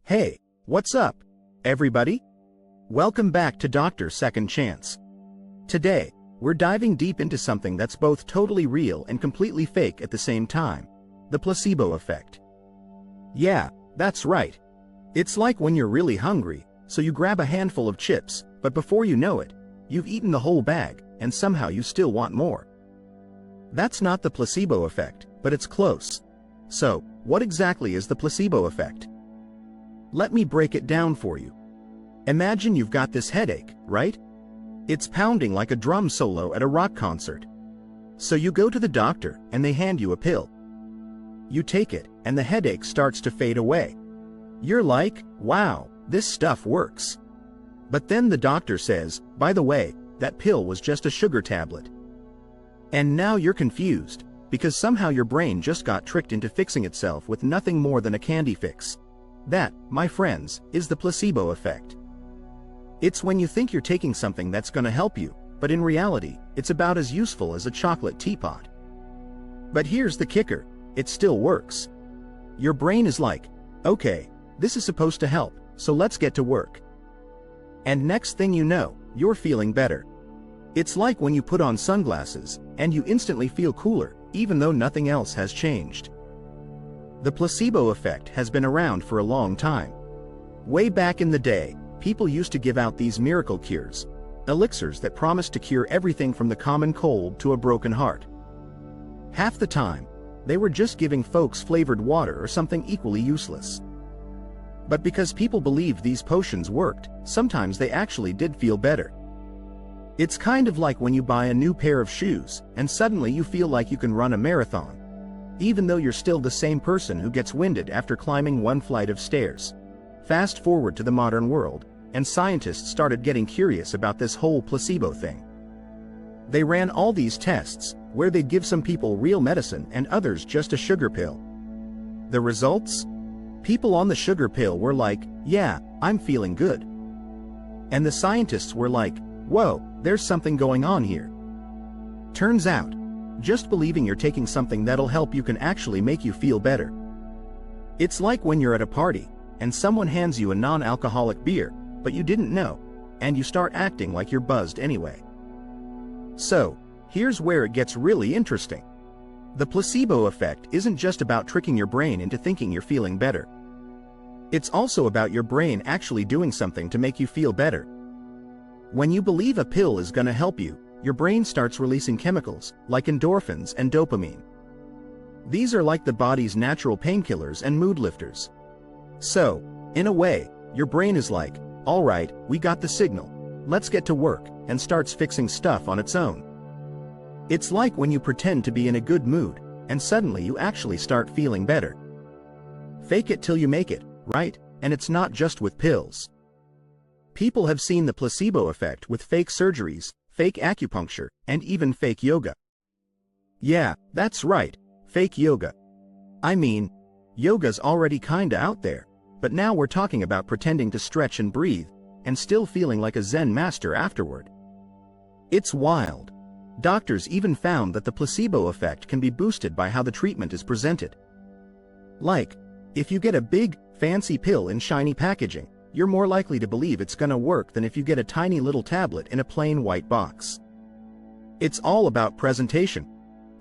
Hey, what's up, everybody? Welcome back to Dr. Second Chance. Today, we're diving deep into something that's both totally real and completely fake at the same time: the placebo effect. Yeah, that's right. It's like when you're really hungry, so you grab a handful of chips, but before you know it, you've eaten the whole bag, and somehow you still want more. That's not the placebo effect, but it's close. So, what exactly is the placebo effect? Let me break it down for you. Imagine you've got this headache, right? It's pounding like a drum solo at a rock concert. So you go to the doctor and they hand you a pill. You take it and the headache starts to fade away. You're like, wow, this stuff works. But then the doctor says, by the way, that pill was just a sugar tablet. And now you're confused, because somehow your brain just got tricked into fixing itself with nothing more than a candy fix. That, my friends, is the placebo effect. It's when you think you're taking something that's gonna help you, but in reality, it's about as useful as a chocolate teapot. But here's the kicker: it still works. Your brain is like, okay, this is supposed to help, so let's get to work. And next thing you know, you're feeling better. It's like when you put on sunglasses, and you instantly feel cooler, even though nothing else has changed. The placebo effect has been around for a long time. Way back in the day, people used to give out these miracle cures, elixirs that promised to cure everything from the common cold to a broken heart. Half the time, they were just giving folks flavored water or something equally useless. But because people believed these potions worked, sometimes they actually did feel better. It's kind of like when you buy a new pair of shoes, and suddenly you feel like you can run a marathon, even though you're still the same person who gets winded after climbing one flight of stairs. Fast forward to the modern world, and scientists started getting curious about this whole placebo thing. They ran all these tests, where they'd give some people real medicine and others just a sugar pill. The results? People on the sugar pill were like, yeah, I'm feeling good. And the scientists were like, whoa, there's something going on here. Turns out, just believing you're taking something that'll help you can actually make you feel better. It's like when you're at a party, and someone hands you a non-alcoholic beer, but you didn't know, and you start acting like you're buzzed anyway. So, here's where it gets really interesting. The placebo effect isn't just about tricking your brain into thinking you're feeling better. It's also about your brain actually doing something to make you feel better. When you believe a pill is gonna help you, your brain starts releasing chemicals, like endorphins and dopamine. These are like the body's natural painkillers and mood lifters. So, in a way, your brain is like, alright, we got the signal, let's get to work, and starts fixing stuff on its own. It's like when you pretend to be in a good mood, and suddenly you actually start feeling better. Fake it till you make it, right? And it's not just with pills. People have seen the placebo effect with fake surgeries, fake acupuncture, and even fake yoga. Yeah, that's right, fake yoga. I mean, yoga's already kinda out there, but now we're talking about pretending to stretch and breathe, and still feeling like a Zen master afterward. It's wild. Doctors even found that the placebo effect can be boosted by how the treatment is presented. Like, if you get a big, fancy pill in shiny packaging, you're more likely to believe it's gonna work than if you get a tiny little tablet in a plain white box. It's all about presentation.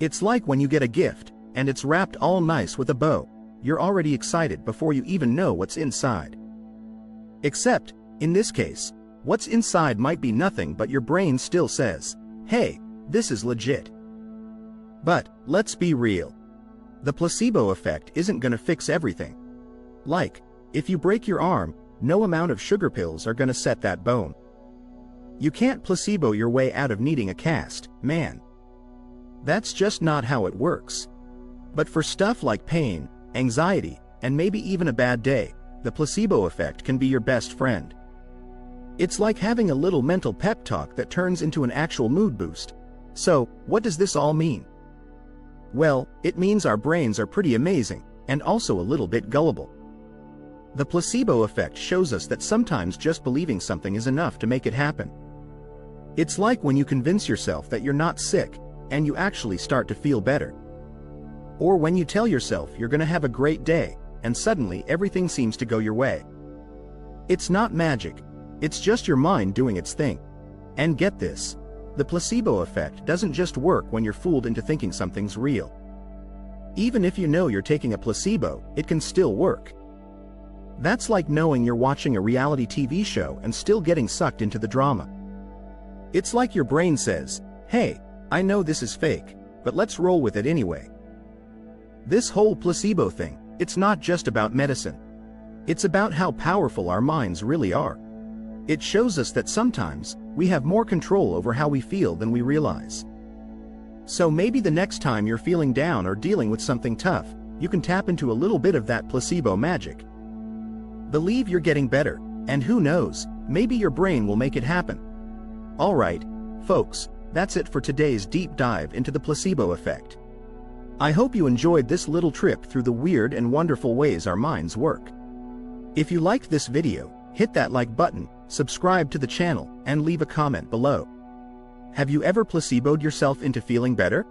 It's like when you get a gift, and it's wrapped all nice with a bow, you're already excited before you even know what's inside. Except, in this case, what's inside might be nothing, but your brain still says, hey, this is legit. But, let's be real. The placebo effect isn't gonna fix everything. Like, if you break your arm, no amount of sugar pills are gonna set that bone. You can't placebo your way out of needing a cast, man. That's just not how it works. But for stuff like pain, anxiety, and maybe even a bad day, the placebo effect can be your best friend. It's like having a little mental pep talk that turns into an actual mood boost. So, what does this all mean? Well, it means our brains are pretty amazing, and also a little bit gullible. The placebo effect shows us that sometimes just believing something is enough to make it happen. It's like when you convince yourself that you're not sick, and you actually start to feel better. Or when you tell yourself you're gonna have a great day, and suddenly everything seems to go your way. It's not magic. It's just your mind doing its thing. And get this. The placebo effect doesn't just work when you're fooled into thinking something's real. Even if you know you're taking a placebo, it can still work. That's like knowing you're watching a reality TV show and still getting sucked into the drama. It's like your brain says, "Hey, I know this is fake, but let's roll with it anyway." This whole placebo thing, it's not just about medicine. It's about how powerful our minds really are. It shows us that sometimes, we have more control over how we feel than we realize. So maybe the next time you're feeling down or dealing with something tough, you can tap into a little bit of that placebo magic. Believe you're getting better, and who knows, maybe your brain will make it happen. Alright, folks, that's it for today's deep dive into the placebo effect. I hope you enjoyed this little trip through the weird and wonderful ways our minds work. If you liked this video, hit that like button, subscribe to the channel, and leave a comment below. Have you ever placeboed yourself into feeling better?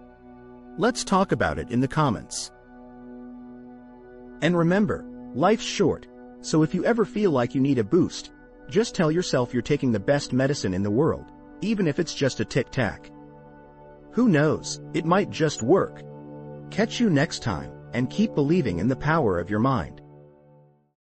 Let's talk about it in the comments. And remember, life's short, so if you ever feel like you need a boost, just tell yourself you're taking the best medicine in the world, even if it's just a tic-tac. Who knows, it might just work. Catch you next time, and keep believing in the power of your mind.